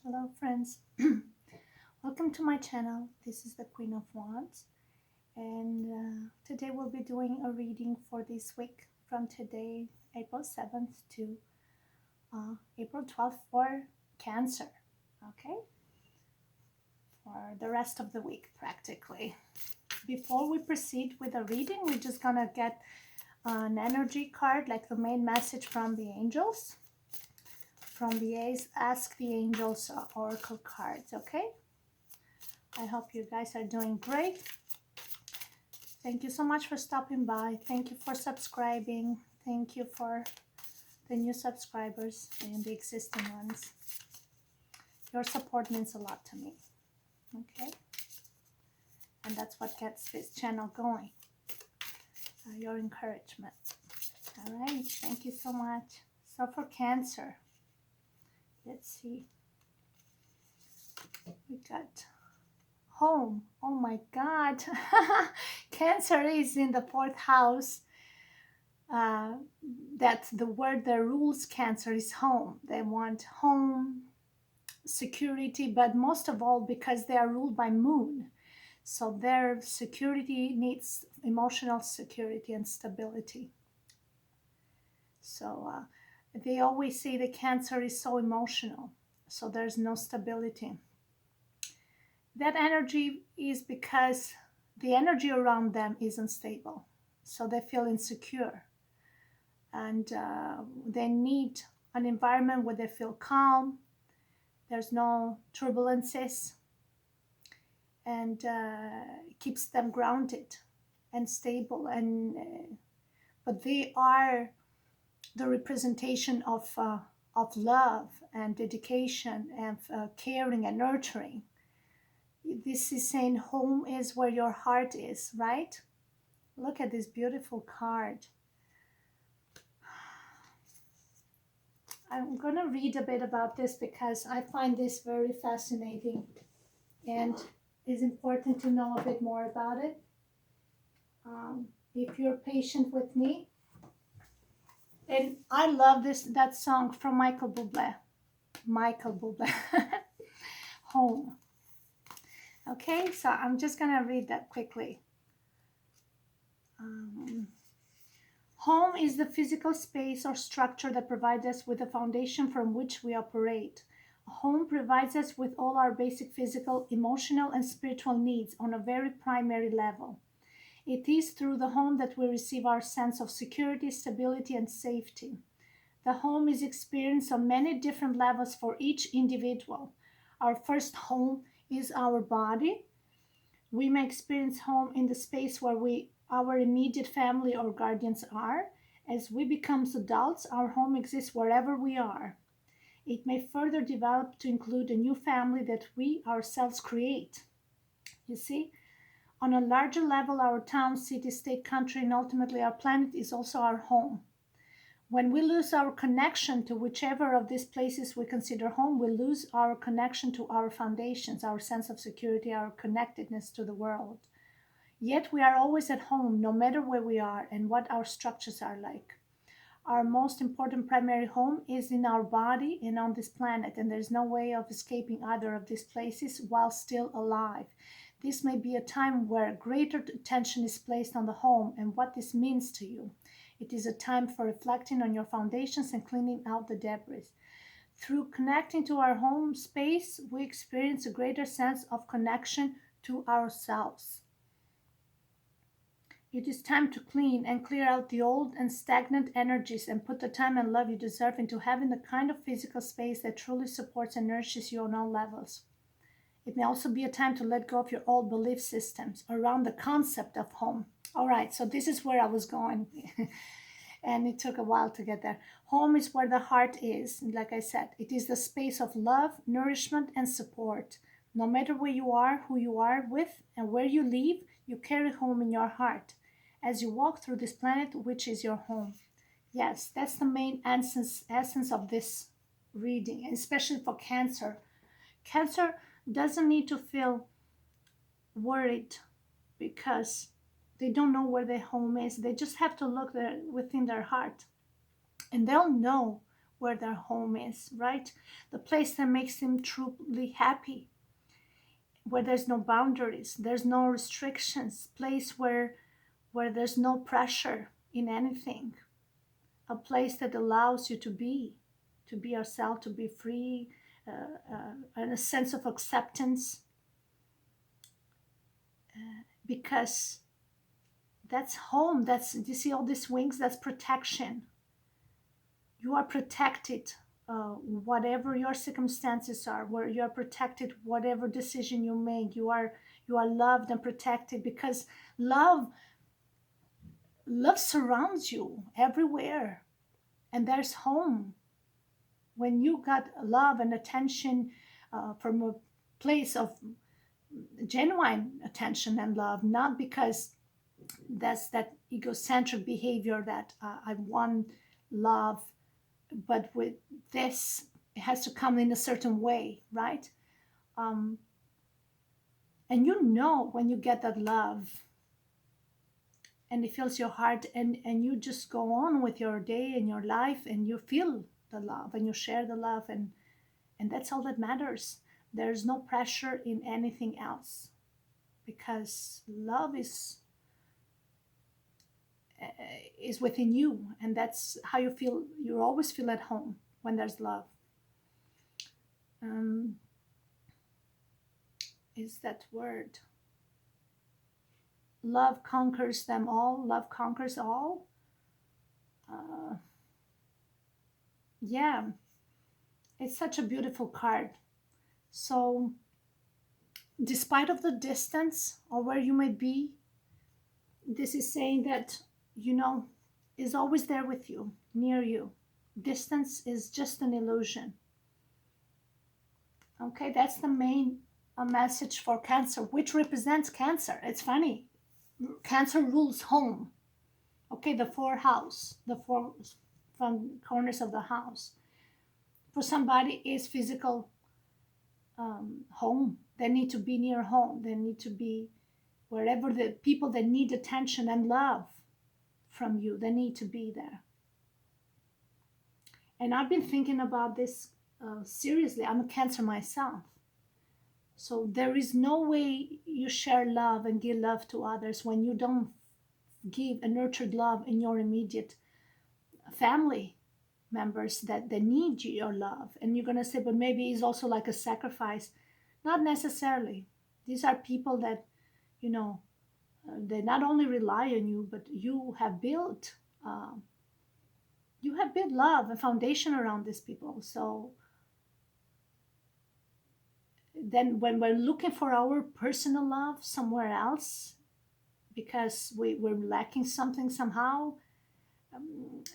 Hello friends, welcome to my channel. This is the Queen of Wands, and today we'll be doing a reading for this week from today, April 7th to April 12th for Cancer, okay? For the rest of the week practically. Before we proceed with the reading, we're just gonna get an energy card, like the main message from the angels. From the Ask the Angels Oracle cards, okay? I hope you guys are doing great. Thank you so much for stopping by. Thank you for subscribing. Thank you for the new subscribers and the existing ones. Your support means a lot to me, okay? And that's what gets this channel going, your encouragement. All right, thank you so much. So for Cancer, let's see. We got home. Oh my God. Cancer is in the 4th house. That the word that rules Cancer is home. They want home, security, but most of all because they are ruled by Moon. So their security needs emotional security and stability. So they always say that Cancer is so emotional. So there's no stability. That energy is because the energy around them is unstable. So they feel insecure. And they need an environment where they feel calm, there's no turbulences, and keeps them grounded and stable. And but they are the representation of love and dedication and caring and nurturing. This is saying home is where your heart is, right? Look at this beautiful card. I'm going to read a bit about this because I find this very fascinating and it's important to know a bit more about it. If you're patient with me. And I love that song from Michael Bublé. Michael Bublé. Home. Okay, so I'm just going to read that quickly. Home is the physical space or structure that provides us with a foundation from which we operate. A home provides us with all our basic physical, emotional, and spiritual needs on a very primary level. It is through the home that we receive our sense of security, stability, and safety. The home is experienced on many different levels for each individual. Our first home is our body. We may experience home in the space where our immediate family or guardians are. As we become adults, our home exists wherever we are. It may further develop to include a new family that we ourselves create. You see, on a larger level, our town, city, state, country, and ultimately our planet is also our home. When we lose our connection to whichever of these places we consider home, we lose our connection to our foundations, our sense of security, our connectedness to the world. Yet we are always at home, no matter where we are and what our structures are like. Our most important primary home is in our body and on this planet, and there's no way of escaping either of these places while still alive. This may be a time where greater attention is placed on the home and what this means to you. It is a time for reflecting on your foundations and cleaning out the debris. Through connecting to our home space, we experience a greater sense of connection to ourselves. It is time to clean and clear out the old and stagnant energies and put the time and love you deserve into having the kind of physical space that truly supports and nourishes you on all levels. It may also be a time to let go of your old belief systems around the concept of home. All right, so this is where I was going. And it took a while to get there. Home is where the heart is. Like I said, it is the space of love, nourishment, and support. No matter where you are, who you are with, and where you live, you carry home in your heart as you walk through this planet, which is your home. Yes, that's the main essence of this reading, especially for Cancer. Cancer doesn't need to feel worried because they don't know where their home is. They just have to look within their heart, and they'll know where their home is, right? The place that makes them truly happy, where there's no boundaries, there's no restrictions, place where there's no pressure in anything, a place that allows you to be yourself, to be free, and a sense of acceptance, because that's home. That's, you see all these wings, that's protection. You are protected, whatever your circumstances are, where you are protected, whatever decision you make, you are loved and protected, because love surrounds you everywhere, and there's home when you got love and attention, from a place of genuine attention and love, not because that's that egocentric behavior that, I want love, but with this, it has to come in a certain way, right? um, and you know when you get that love and it fills your heart, and you just go on with your day and your life, and you feel the love and you share the love, and that's all that matters. There's no pressure in anything else, because love is within you, and that's how you feel. You always feel at home when there's love. um, is that word, love conquers them all, love conquers all. uh, yeah, it's such a beautiful card. So despite of the distance or where you may be, this is saying that, you know, is always there with you, near you. Distance is just an illusion. Okay, that's the main message for Cancer, which represents Cancer. It's funny. Cancer rules home. Okay, the four house, the four from corners of the house. For somebody is physical, home. They need to be near home. They need to be wherever the people that need attention and love from you, they need to be there. And I've been thinking about this, seriously. I'm a Cancer myself. So there is no way you share love and give love to others when you don't give a nurtured love in your immediate family members that need your love. And you're going to say, but maybe it's also like a sacrifice. Not necessarily. These are people that, you know, they not only rely on you, but uh, you have built love and foundation around these people. So then when we're looking for our personal love somewhere else, because we're lacking something somehow,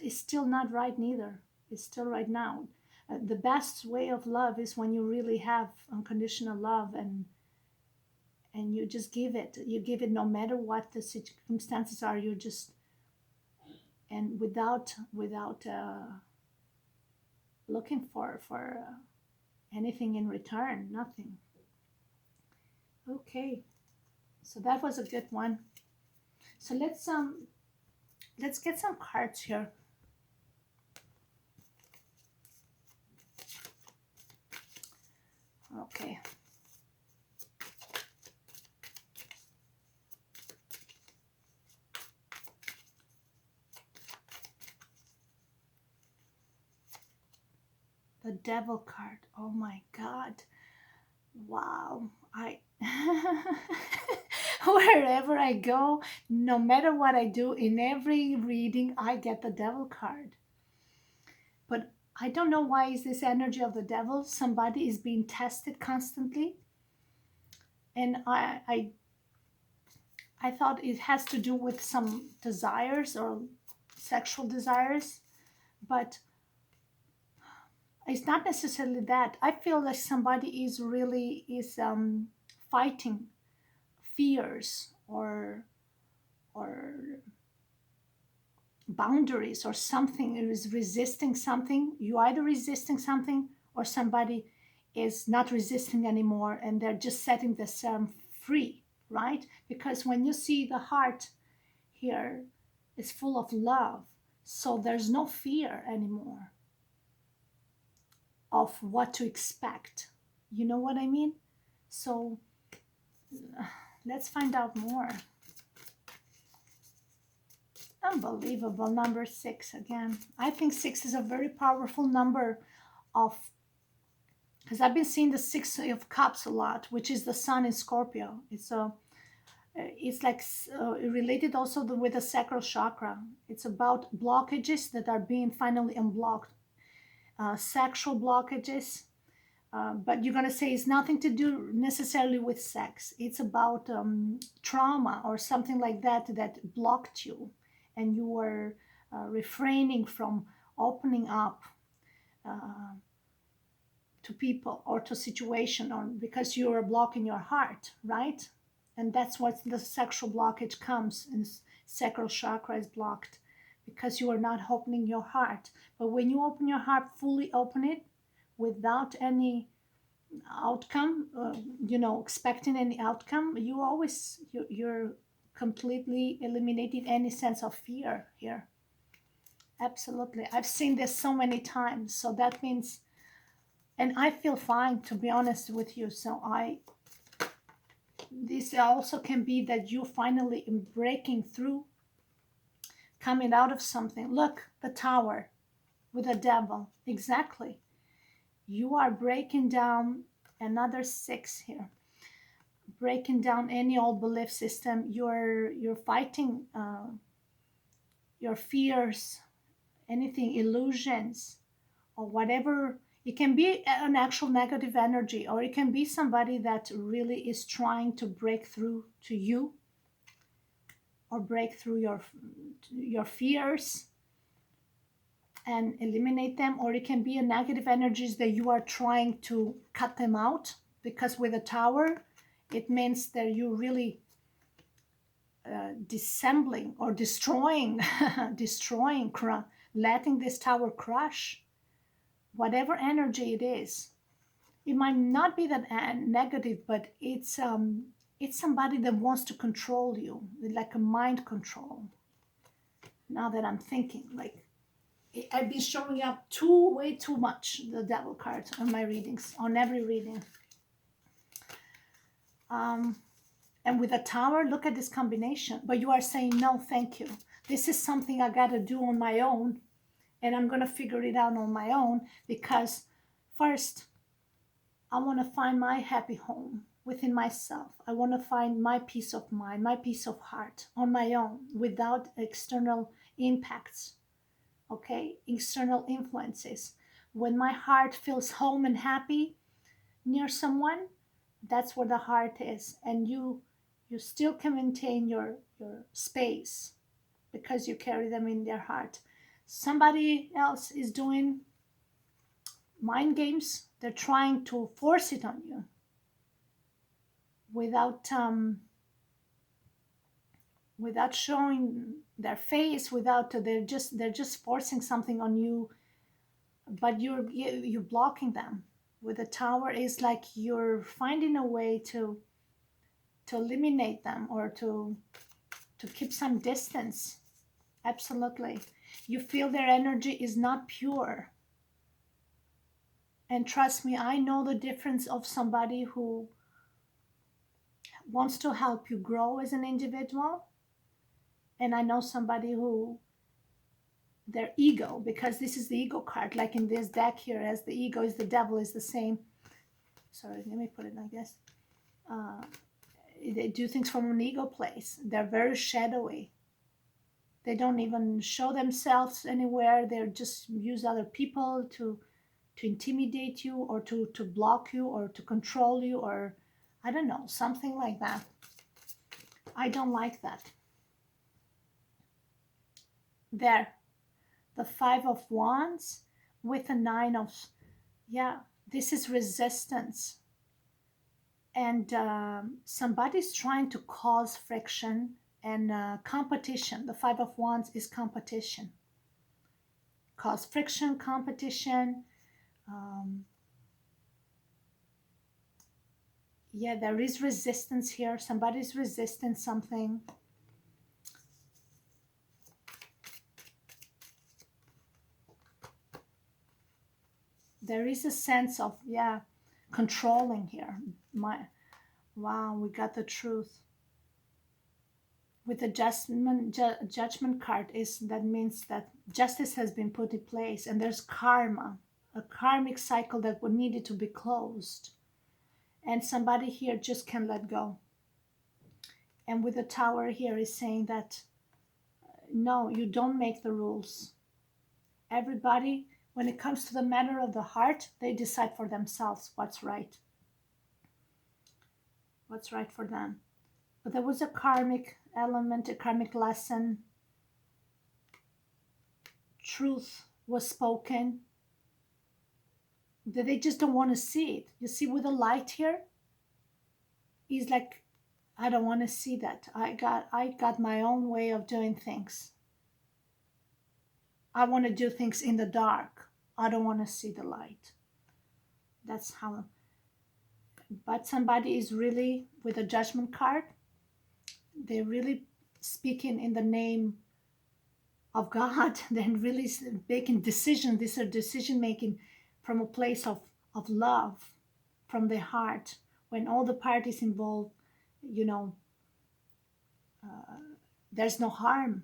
it's still not right neither. It's still right now. The best way of love is when you really have unconditional love, and you just give it. You give it no matter what the circumstances are. You just, and without looking for anything in return, nothing. Okay, so that was a good one. So let's get some cards here. Okay. The Devil card. Oh my God. Wow. I wherever I go, no matter what I do, in every reading I get the Devil card. But I don't know why is this energy of the devil. Somebody is being tested constantly. And I thought it has to do with some desires or sexual desires, but it's not necessarily that. I feel like somebody is fighting fears or boundaries or something. It is resisting something. You either resisting something or somebody is not resisting anymore, and they're just setting themselves free, right? Because when you see the heart here is full of love, so there's no fear anymore. of what to expect. You know what I mean? So let's find out more. Unbelievable. Number 6 again. I think 6 is a very powerful number of, because I've been seeing the 6 of Cups a lot, which is the Sun in Scorpio. It's like related also with the sacral chakra. It's about blockages that are being finally unblocked, sexual blockages. But you're going to say it's nothing to do necessarily with sex. It's about trauma or something like that that blocked you, and you were refraining from opening up to people or to situation, or because you're blocking your heart, right? And that's what the sexual blockage comes, and sacral chakra is blocked because you are not opening your heart. But when you open your heart, fully open it without any outcome, expecting any outcome, you're completely eliminating any sense of fear here. Absolutely. I've seen this so many times. So that means, and I feel fine, to be honest with you. So this also can be that you finally breaking through, coming out of something. Look, the Tower with the devil. Exactly. You are breaking down another 6 here. Breaking down any old belief system. You're fighting your fears, anything, illusions, or whatever. It can be an actual negative energy, or it can be somebody that really is trying to break through to you, or break through your fears and eliminate them. Or it can be a negative energies that you are trying to cut them out, because with a Tower it means that you really dissembling or destroying letting this Tower crush whatever energy it is. It might not be that negative, but it's somebody that wants to control you, like a mind control. Now that I'm thinking, like, I've been showing up way too much the devil card on my readings, on every reading. And with a Tower, look at this combination. But you are saying, no, thank you. This is something I got to do on my own. And I'm going to figure it out on my own, because first, I want to find my happy home within myself. I want to find my peace of mind, my peace of heart on my own, without external impacts, okay? External influences. When my heart feels home and happy near someone, that's where the heart is. And you still can maintain your space because you carry them in their heart. Somebody else is doing mind games. They're trying to force it on you without showing their face, they're just forcing something on you, but you're blocking them. With a Tower, is like you're finding a way to eliminate them, or to keep some distance. Absolutely. You feel their energy is not pure. And trust me, I know the difference of somebody who wants to help you grow as an individual, and I know somebody who, their ego, because this is the ego card, like in this deck here, as the ego is the devil, is the same. Sorry, let me put it like this. They do things from an ego place. They're very shadowy. They don't even show themselves anywhere. They just use other people to intimidate you, or to block you, or to control you, or I don't know, something like that. I don't like that. There, the 5 of Wands with a 9 of, yeah, this is resistance. And somebody's trying to cause friction and competition. The 5 of Wands is competition. Cause friction, competition. Yeah, there is resistance here. Somebody's resisting something. there is a sense of, yeah, controlling here. My, wow, we got the truth. With the judgment card is that means that justice has been put in place and there's karma, a karmic cycle that would needed to be closed. And somebody here just can't let go. And with the tower here is saying that no, you don't make the rules. Everybody, when it comes to the matter of the heart, they decide for themselves what's right for them. But there was a karmic element, a karmic lesson. Truth was spoken. That they just don't want to see it. You see, with the light here, he's like, I don't want to see that. I got my own way of doing things. I want to do things in the dark. I don't want to see the light. That's how. But somebody is really with a judgment card. They're really speaking in the name of God. They're really making decisions. These are decision making from a place of love, from the heart. When all the parties involved, you know, there's no harm,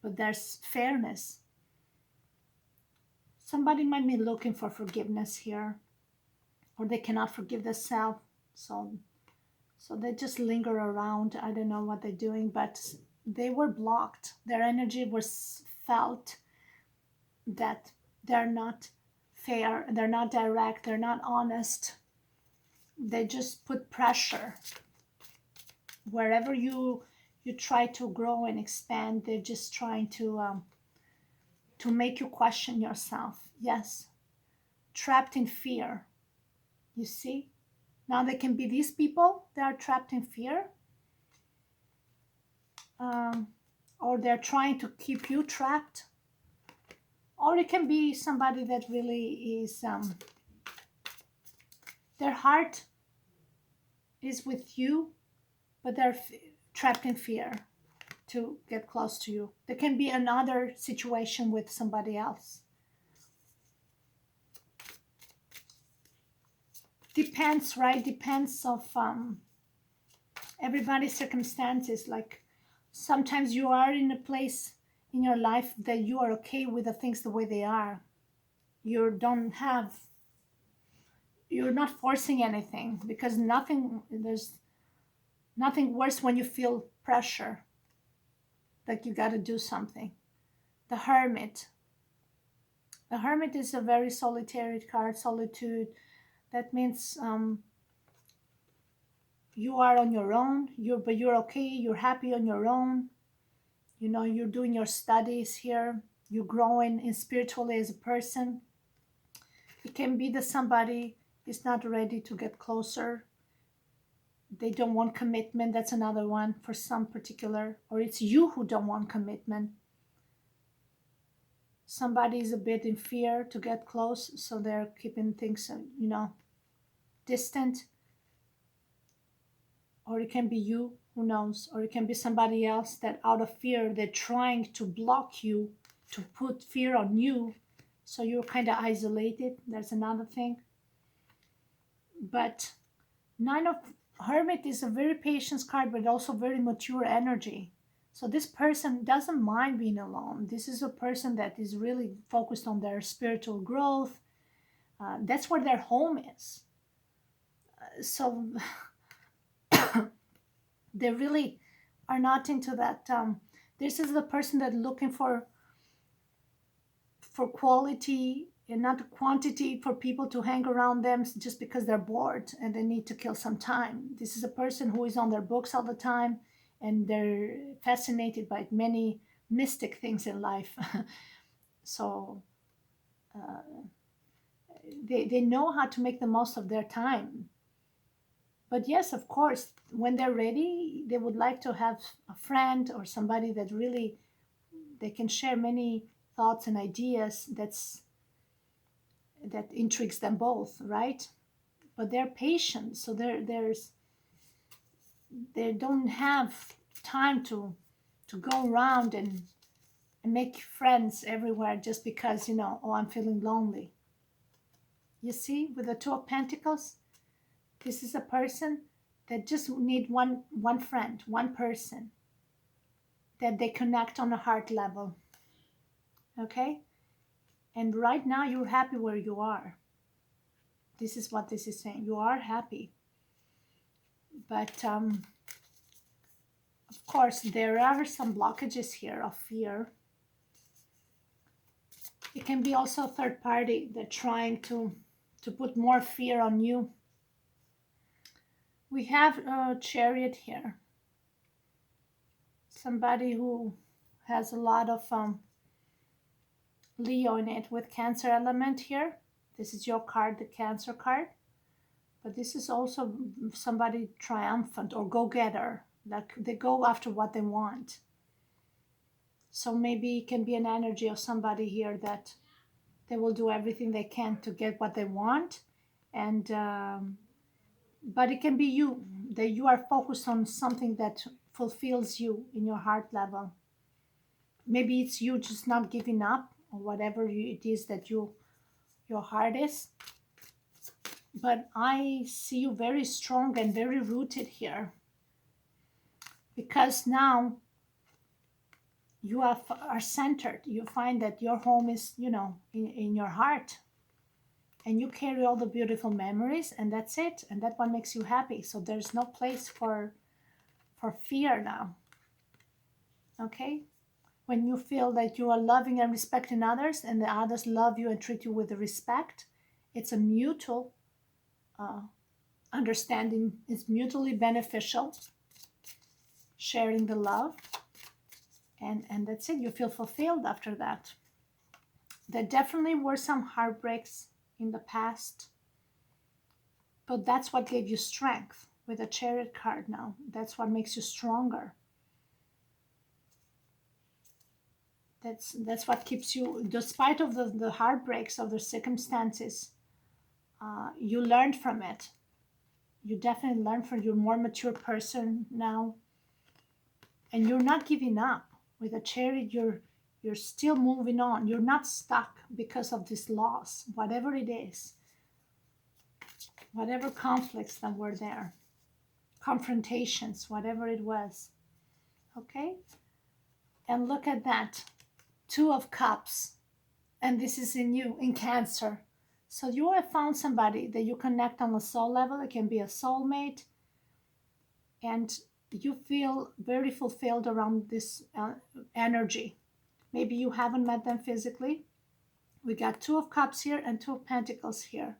but there's fairness. Somebody might be looking for forgiveness here, or they cannot forgive themselves, so they just linger around. I don't know what they're doing, but they were blocked. Their energy was felt that they're not fair, they're not direct, they're not honest. They just put pressure. Wherever you try to grow and expand, they're just trying to make you question yourself. Yes, trapped in fear. You see? Now they can be these people that are trapped in fear, or they're trying to keep you trapped, or it can be somebody that really is, their heart is with you, but they're trapped in fear to get close to you. There can be another situation with somebody else. Depends, right? Depends of everybody's circumstances. Like sometimes you are in a place in your life that you are okay with the things the way they are. You're not forcing anything, because there's nothing worse when you feel pressure, like you got to do something. The Hermit. The Hermit is a very solitary card, solitude. That means you are on your own, but you're okay, you're happy on your own. You know, you're doing your studies here, you're growing in spiritually as a person. It can be that somebody is not ready to get closer. They don't want commitment. That's another one for some particular, or it's you who don't want commitment. Somebody is a bit in fear to get close, so they're keeping things, distant. Or it can be you, who knows, or it can be somebody else that out of fear, they're trying to block you, to put fear on you, so you're kind of isolated. There's another thing. But Nine of Hermit is a very patient card, but also very mature energy. So this person doesn't mind being alone. This is a person that is really focused on their spiritual growth. That's where their home is. So they really are not into that. This is the person that looking for quality and not quantity, for people to hang around them just because they're bored and they need to kill some time. This is a person who is on their books all the time, and they're fascinated by many mystic things in life. So they know how to make the most of their time. But yes, of course, when they're ready, they would like to have a friend or somebody that really they can share many thoughts and ideas that intrigues them both, right? But they're patient, so they don't have time to go around and make friends everywhere just because, oh, I'm feeling lonely. You see, with the Two of Pentacles, this is a person that just need one friend, one person that they connect on a heart level. Okay? And right now you're happy where you are. This is what this is saying. You are happy. But of course, there are some blockages here of fear. It can be also a third party that trying to put more fear on you. We have a Chariot here. Somebody who has a lot of Leo in it with Cancer element here. This is your card, the Cancer card. But this is also somebody triumphant or go-getter. Like they go after what they want. So maybe it can be an energy of somebody here that they will do everything they can to get what they want. And but it can be you, that you are focused on something that fulfills you in your heart level. Maybe it's you just not giving up or whatever it is that your heart is. But I see you very strong and very rooted here, because now you are centered. You find that your home is, in your heart, and you carry all the beautiful memories, and that's it, and that one makes you happy. So there's no place for fear now. Okay, when you feel that you are loving and respecting others, and the others love you and treat you with respect, it's a mutual understanding. It's mutually beneficial, sharing the love, and that's it. You feel fulfilled after that. There definitely were some heartbreaks in the past, but that's what gave you strength with a Chariot card now. That's what makes you stronger. That's what keeps you, despite of the heartbreaks of the circumstances, you learned from it. You definitely learned from, you're a more mature person now, and you're not giving up. With a Chariot, you're still moving on. You're not stuck because of this loss, whatever it is, whatever conflicts that were there, confrontations, whatever it was. Okay? And look at that. Two of Cups. And this is in you, in Cancer. So you have found somebody that you connect on a soul level. It can be a soulmate. And you feel very fulfilled around this energy. Maybe you haven't met them physically. We got Two of Cups here and Two of Pentacles here.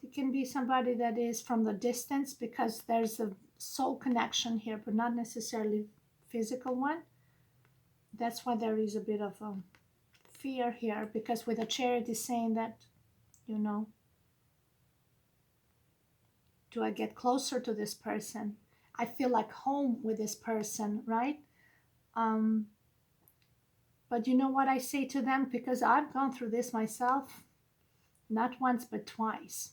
It can be somebody that is from the distance, because there's a soul connection here, but not necessarily physical one. That's why there is a bit of fear here, because with a Chariot is saying that, do I get closer to this person? I feel like home with this person, right? But you know what I say to them? Because I've gone through this myself, not once, but twice.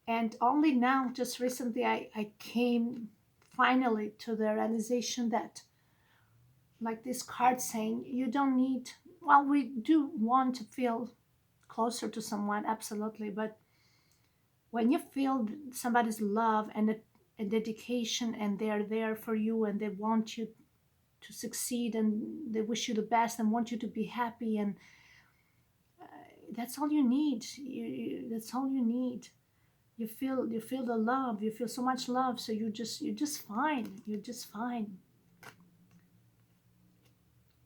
And only now, just recently, I came finally to the realization that, like this card saying, you don't need, well, we do want to feel closer to someone, absolutely. But when you feel somebody's love and a dedication, and they're there for you, and they want you to succeed, and they wish you the best and want you to be happy, and that's all you need. That's all you need. You feel the love. You feel so much love. So you're just fine. You're just fine.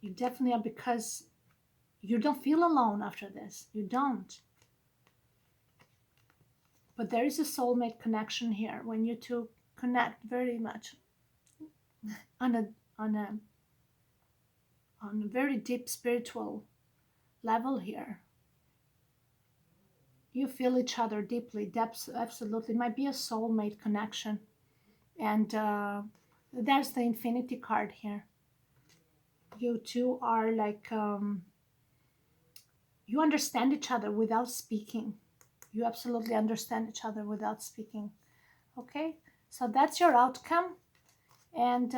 You definitely are, because you don't feel alone after this. You don't. But there is a soulmate connection here when you two connect very much on a very deep spiritual level here. You feel each other deeply. Depths, absolutely. It might be a soulmate connection. And there's the Infinity card here. You two are like, you understand each other without speaking. You absolutely understand each other without speaking. Okay, so that's your outcome. And